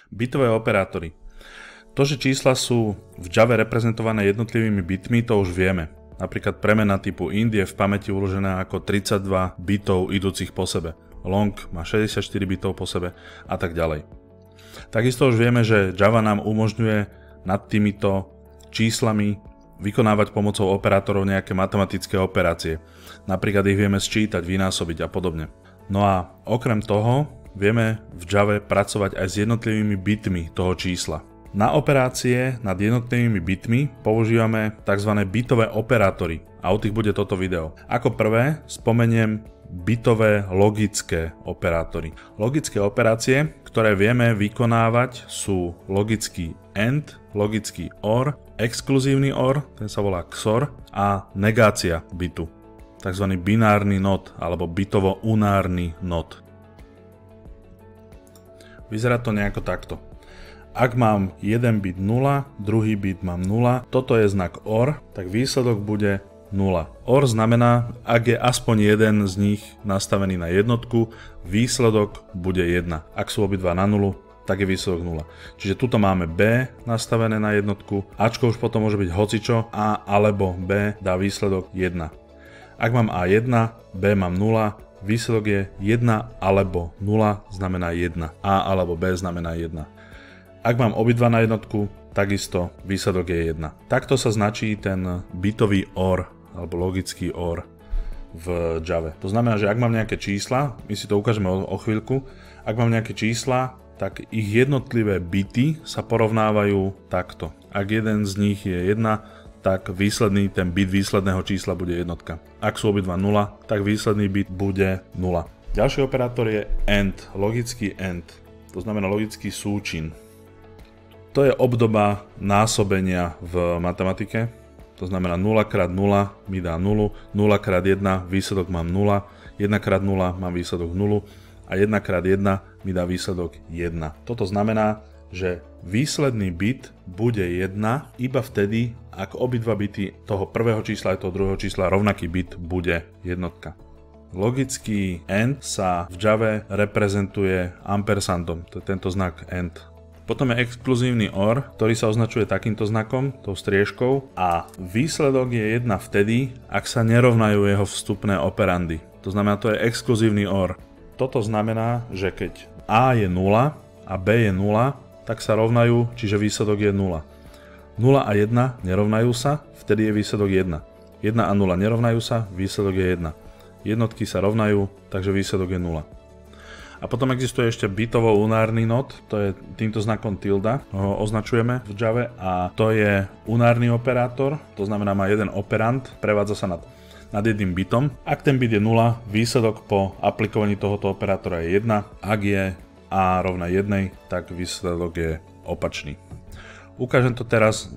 Bitové operátory. To, že čísla sú v Java reprezentované jednotlivými bitmi, to už vieme. Napríklad premena typu int je v pamäti uložená ako 32 bitov idúcich po sebe. Long má 64 bitov po sebe a tak ďalej. Takisto už vieme, že Java nám umožňuje nad týmito číslami vykonávať pomocou operátorov nejaké matematické operácie. Napríklad ich vieme sčítať, vynásobiť a podobne. No a okrem toho vieme v Java pracovať aj s jednotlivými bitmi toho čísla. Na operácie nad jednotlivými bitmi používame tzv. Bitové operátory a o tých bude toto video. Ako prvé spomeniem bitové logické operátory. Logické operácie, ktoré vieme vykonávať, sú logický AND, logický OR, exkluzívny OR, ten sa volá XOR, a negácia bitu, tzv. Binárny not alebo bitovo-unárny not. Vyzerá to nejako takto. Ak mám jeden bit 0, druhý bit mám 0, toto je znak OR, tak výsledok bude 0. OR znamená, ak je aspoň jeden z nich nastavený na jednotku, výsledok bude 1. Ak sú obidva na 0, tak je výsledok 0. Čiže tuto máme B nastavené na jednotku, Ačko už potom môže byť hocičo, A alebo B dá výsledok 1. Ak mám A1, B mám 0, výsledok je 1 alebo 0 znamená 1. A alebo B znamená 1. Ak mám obidva na jednotku, takisto výsledok je 1. Takto sa značí ten bitový OR alebo logický OR v Java. To znamená, že ak mám nejaké čísla, my si to ukážeme o chvíľku, ak mám nejaké čísla, tak ich jednotlivé bity sa porovnávajú takto. Ak jeden z nich je 1, tak ten bit výsledného čísla bude jednotka. Ak sú obidva 0, tak výsledný bit bude 0. Ďalší operátor je AND, logický AND, to znamená logický súčin. To je obdoba násobenia v matematike, to znamená 0 x 0 mi dá 0, 0 x 1 výsledok mám 0, 1 x 0 mám výsledok 0 a 1 x 1 mi dá výsledok 1. Toto znamená, že výsledný bit bude 1 iba vtedy, ak obidva bity toho prvého čísla a toho druhého čísla rovnaký bit bude jednotka. Logický AND sa v Java reprezentuje ampersandom, to je tento znak AND. Potom je exkluzívny OR, ktorý sa označuje takýmto znakom, tou striežkou, a výsledok je 1 vtedy, ak sa nerovnajú jeho vstupné operandy. To znamená, to je exkluzívny OR. Toto znamená, že keď A je 0 a B je 0, tak sa rovnajú, čiže výsledok je 0. 0 a 1 nerovnajú sa, vtedy je výsledok 1. 1 a 0 nerovnajú sa, výsledok je 1. Jednotky sa rovnajú, takže výsledok je 0. A potom existuje ešte bitovo-unárny not, to je týmto znakom tilda, ho označujeme v Java, a to je unárny operátor, to znamená má jeden operand, prevádza sa nad jedným bitom. Ak ten bit je 0, výsledok po aplikovaní tohoto operátora je 1, ak je A rovná 1, tak výsledok je opačný. Ukážem to teraz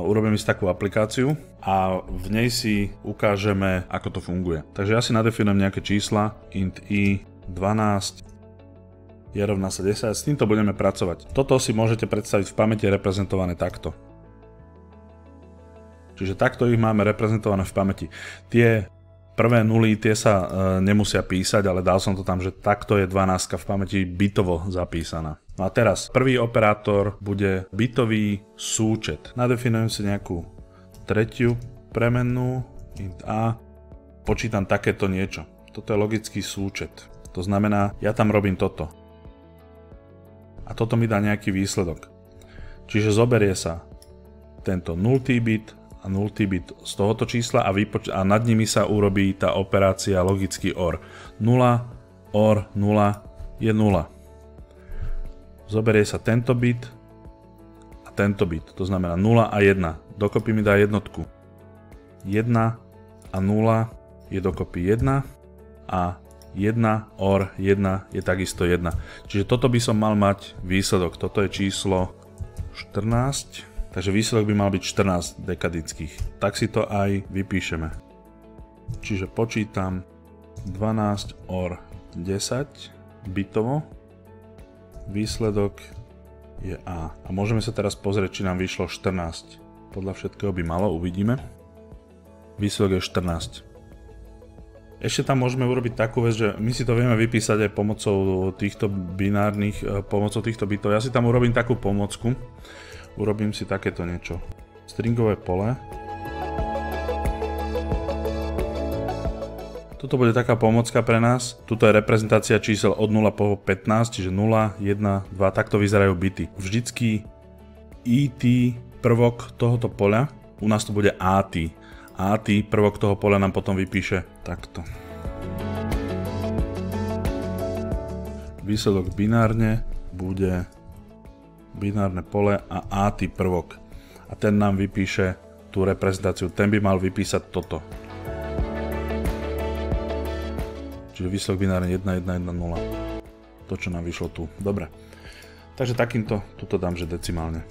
urobím si takú aplikáciu a v nej si ukážeme, ako to funguje. Takže ja si nadefinujem nejaké čísla, int i 12 je rovná sa 10, s týmto budeme pracovať. Toto si môžete predstaviť v pamäti reprezentované takto. Čiže takto ich máme reprezentované v pamäti. Tie prvé nuly, tie sa nemusia písať, ale dal som to tam, že takto je 12 v pamäti bitovo zapísaná. No a teraz prvý operátor bude bitový súčet. Nadefinujem si nejakú tretiu premennú, int a, počítam takéto niečo. Toto je logický súčet. To znamená, ja tam robím toto. A toto mi dá nejaký výsledok. Čiže zoberie sa tento 0. bit a 0. bit z tohoto čísla a nad nimi sa urobí tá operácia logický OR. 0, OR 0 je 0. Zoberie sa tento bit a tento bit. To znamená 0 a 1. Dokopy mi dá jednotku. 1 a 0 je dokopy 1 a 1 OR 1 je takisto 1. Čiže toto by som mal mať výsledok. Toto je číslo 14. Takže výsledok by mal byť 14 dekadických. Tak si to aj vypíšeme. Čiže počítam 12 OR 10 bitovo. Výsledok je A. A môžeme sa teraz pozrieť, či nám vyšlo 14. Podľa všetkého by malo, uvidíme. Výsledok je 14. Ešte tam môžeme urobiť takú vec, že my si to vieme vypísať aj pomocou týchto binárnych, pomocou týchto bitov. Ja si tam urobím takú pomocku. Urobím si takéto niečo. Stringové pole. Toto bude taká pomocka pre nás. Tuto je reprezentácia čísel od 0 po 15, čiže 0, 1, 2, takto vyzerajú bity. Vždycky ET prvok tohoto poľa, u nás to bude AT. AT prvok toho poľa nám potom vypíše takto. Výsledok binárne bude binárne pole a AT prvok. A ten nám vypíše tú reprezentáciu. Ten by mal vypísať toto. Čiže výsledok binárne 1, 1, 1, 0. To, čo nám vyšlo tu. Dobre. Takže takýmto, tuto dám, že decimálne.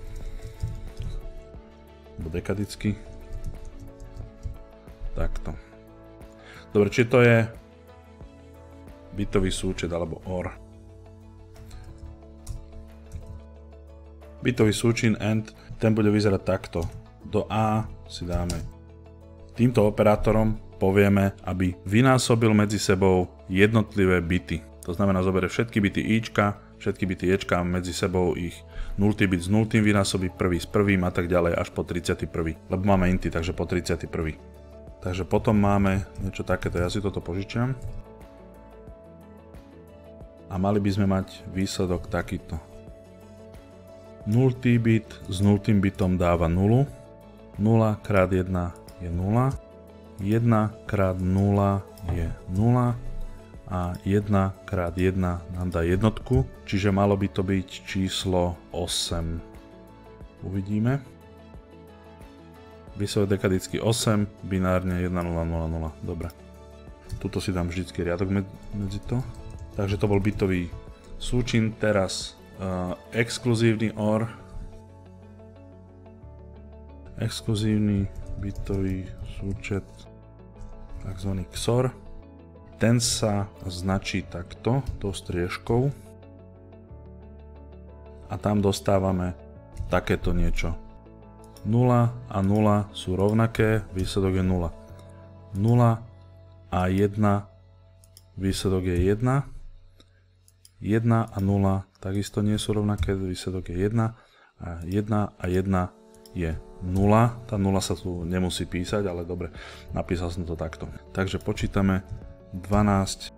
Alebo dekadicky. Takto. Dobre, či to je bitový súčet alebo OR. Bitový súčin AND, ten bude vyzerať takto. Do A si dáme týmto operátorom, povieme, aby vynásobil medzi sebou jednotlivé bity. To znamená, zoberie všetky bity Ička, všetky bity Ečka, medzi sebou ich 0. bit s 0. vynásobí, prvý s prvým a tak ďalej až po 31. Lebo máme inty, takže po 31. Takže potom máme niečo takéto, ja si toto požičiam. A mali by sme mať výsledok takýto. 0. bit s 0. bitom dáva 0. 0 krát 1 je 0. 1 krát 0 je 0. A 1 krát 1 nám dá jednotku. Čiže malo by to byť číslo 8. Uvidíme. Výsledok dekadicky 8, binárne 1, 0, 0, 0. Dobre. Tuto si dám vždycky riadok medzi to. Takže to bol bitový súčin. Teraz exkluzívny OR. Exkluzívny bitový súčet, takzvaný XOR. Ten sa značí takto, tou striežkou. A tam dostávame takéto niečo. 0 a 0 sú rovnaké, výsledok je 0. 0 a 1, výsledok je 1. 1 a 0 takisto nie sú rovnaké, výsledok je 1. A 1 a 1 je 0. Tá 0 sa tu nemusí písať, ale dobre, napísal som to takto. Takže počítame 12,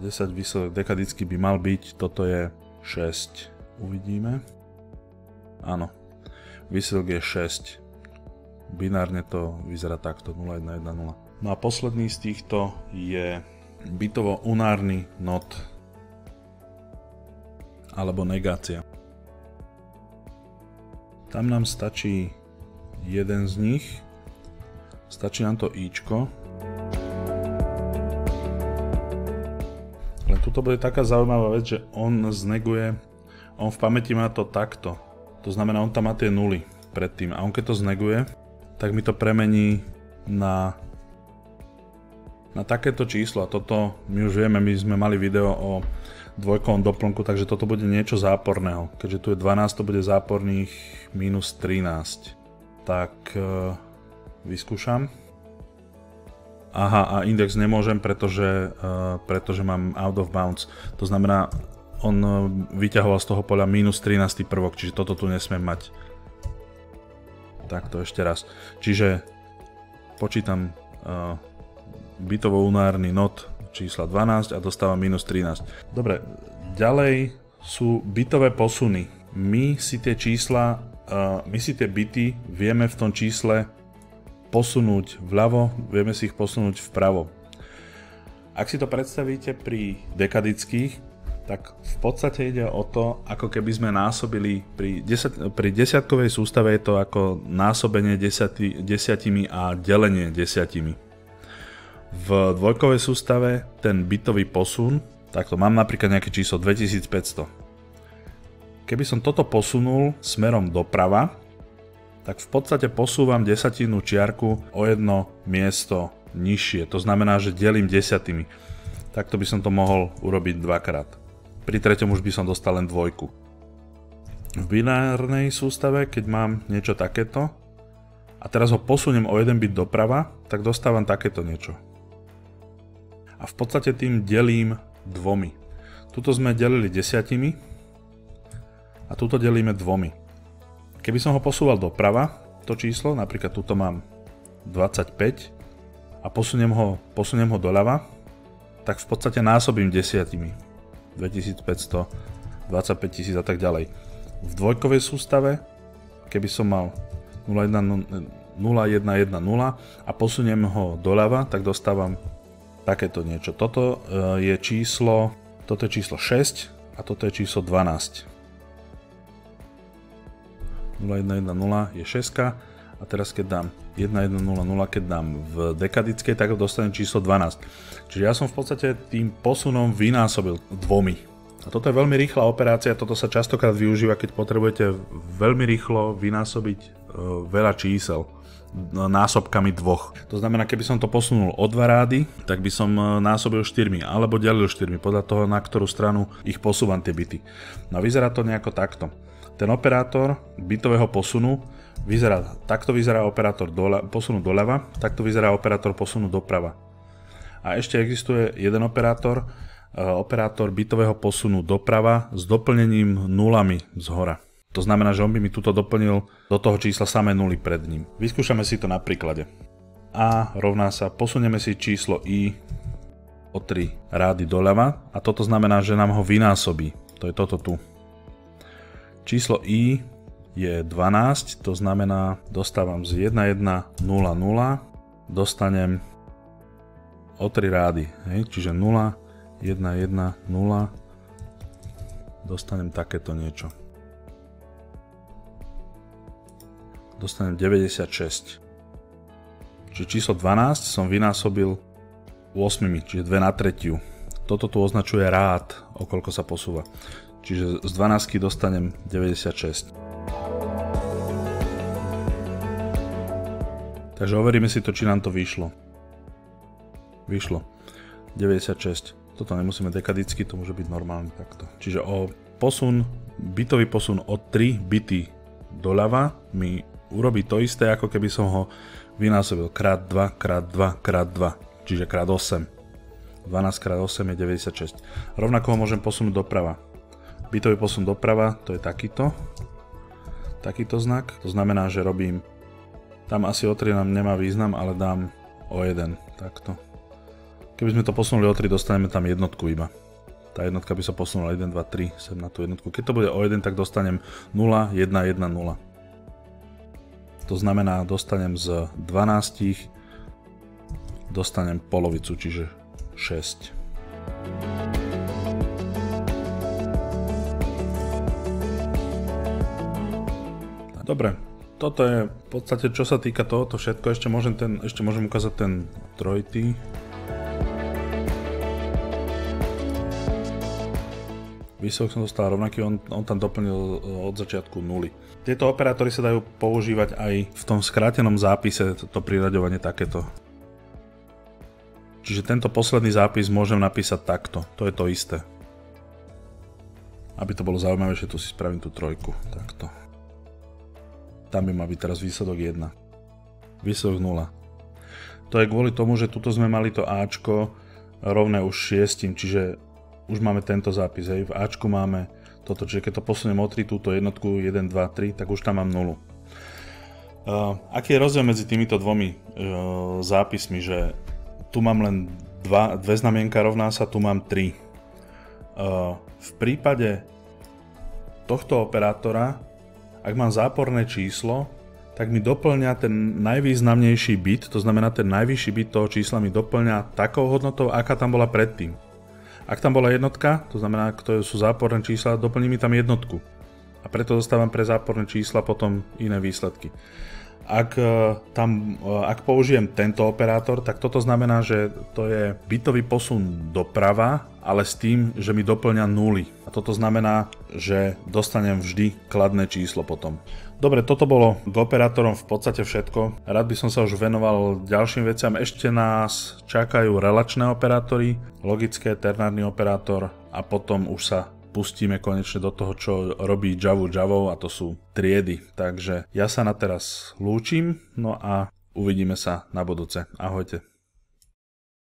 10, výsledok dekadicky by mal byť, toto je 6. Uvidíme. Áno, výsledok je 6. Binárne to vyzerá takto, 0, 1, 1, 0. No a posledný z týchto je bitovo-unárny NOT alebo negácia. Tam nám stačí jeden z nich, stačí nám to Ičko. Len tuto bude taká zaujímavá vec, že on zneguje, on v pamäti má to takto. To znamená, on tam má tie nuly predtým a on keď to zneguje, tak mi to premení na takéto číslo a toto my už vieme, my sme mali video o dvojkovom doplnku, takže toto bude niečo záporného. Keďže tu je 12, to bude záporných minus 13. Tak vyskúšam. Aha, a index nemôžem, pretože mám out of bounds. To znamená, on vyťahoval z toho poľa minus 13 prvok, čiže toto tu nesmiem mať. Takto ešte raz. Čiže počítam bitovo-unárny NOT čísla 12 a dostávam minus 13. Dobre, ďalej sú bitové posuny. My si tie čísla, my si tie bity vieme v tom čísle posunúť vľavo, vieme si ich posunúť vpravo. Ak si to predstavíte pri dekadických, tak v podstate ide o to, ako keby sme násobili, pri desiatkovej sústave je to ako násobenie desiatimi a delenie desiatimi. V dvojkovej sústave ten bitový posun, takto mám napríklad nejaké číslo 2500. Keby som toto posunul smerom doprava, tak v podstate posúvam desatinu čiarku o jedno miesto nižšie. To znamená, že delím desiatimi. Takto by som to mohol urobiť dvakrát. Pri treťom už by som dostal len dvojku. V binárnej sústave, keď mám niečo takéto a teraz ho posuniem o jeden bit doprava, tak dostávam takéto niečo. a v podstate tým delím 2. Tuto sme delili 10 a tuto delíme 2. Keby som ho posúval doprava, to číslo, napríklad tuto mám 25 a posuniem ho doľava, tak v podstate násobím 10. 2500, 25 000 a tak ďalej. V dvojkovej sústave, keby som mal 0110 a posuniem ho doľava, tak dostávam takéto niečo. Toto je číslo 6 a toto je číslo 12. 0110 je 6 a teraz keď dám 1100, keď dám v dekadickej, tak dostanem číslo 12. Čiže ja som v podstate tým posunom vynásobil 2. A toto je veľmi rýchla operácia, toto sa častokrát využíva, keď potrebujete veľmi rýchlo vynásobiť veľa čísel násobkami 2. To znamená, keby som to posunul o 2 rády, tak by som násobil 4 alebo delil 4, podľa toho, na ktorú stranu ich posúvam tie bity. No vyzerá to nejako takto. Ten operátor bitového posunu takto vyzerá operátor posunu doľava, takto vyzerá operátor posunu doprava. A ešte existuje jeden operátor bitového posunu doprava s doplnením nulami zhora. To znamená, že on by mi tuto doplnil do toho čísla samé nuly pred ním. Vyskúšame si to na príklade. A rovná sa, posunieme si číslo I o 3 rády doľava a toto znamená, že nám ho vynásobí. To je toto tu. Číslo I je 12, to znamená, dostávam z 1100, dostanem o 3 rády, hej? Čiže 0, 1, 1, 0, dostanem takéto niečo. Dostanem 96. Čiže číslo 12 som vynásobil 8, čiže 2/3. Toto tu označuje rád, o koľko sa posúva. Čiže z 12 dostanem 96. Takže overíme si to, či nám to vyšlo. Vyšlo. 96. Toto nemusíme dekadicky, to môže byť normálne takto. Čiže bitový posun o 3 bity doľava mi urobí to isté, ako keby som ho vynásobil krát 2, krát 2, krát 2. Čiže krát 8. 12 krát 8 je 96. Rovnako ho môžem posunúť doprava. Bitový posun doprava, to je takýto znak, to znamená, že robím, tam asi o 3 nám nemá význam, ale dám o 1, takto. Keby sme to posunuli o 3, dostaneme tam jednotku iba. Tá jednotka by sa posunula 1, 2, 3 sem na tú jednotku. Keď to bude o 1, tak dostanem 0, 1, 1, 0. To znamená, dostanem z 12, dostanem polovicu, čiže 6. Dobre, toto je v podstate, čo sa týka tohoto všetko. Ešte môžem ukázať ten trojitý. Výsledok som dostal rovnaký, on tam doplnil od začiatku nuly. Tieto operátory sa dajú používať aj v tom skrátenom zápise, to priraďovanie takéto. Čiže tento posledný zápis môžem napísať takto, to je to isté. Aby to bolo zaujímavejšie, tu si spravím tú trojku, takto. Tam by mal byť teraz výsledok 1. Výsledok 0. To je kvôli tomu, že tuto sme mali to Ačko rovné už 6, čiže už máme tento zápis, hej. V Ačku máme toto, čiže keď to posuniem o 3, túto jednotku 1, 2, 3, tak už tam mám 0. Aký je rozdiel medzi týmito dvomi zápismi, že tu mám len dve znamienka rovná sa, tu mám 3. V prípade tohto operátora, ak mám záporné číslo, tak mi doplňa ten najvýznamnejší bit, to znamená ten najvyšší bit toho čísla mi doplňa takou hodnotou, aká tam bola predtým. Ak tam bola jednotka, to znamená, ktoré sú záporné čísla, doplní mi tam jednotku. A preto dostávam pre záporné čísla potom iné výsledky. Ak použijem tento operátor, tak toto znamená, že to je bitový posun doprava, ale s tým, že mi doplňa nuly. A toto znamená, že dostanem vždy kladné číslo potom. Dobre, toto bolo k operátorom v podstate všetko. Rád by som sa už venoval ďalším veciam. Ešte nás čakajú relačné operátory, logické, ternárny operátor a potom už sa pustíme konečne do toho, čo robí Javou a to sú triedy. Takže ja sa na teraz lúčim, no a uvidíme sa na budúce. Ahojte.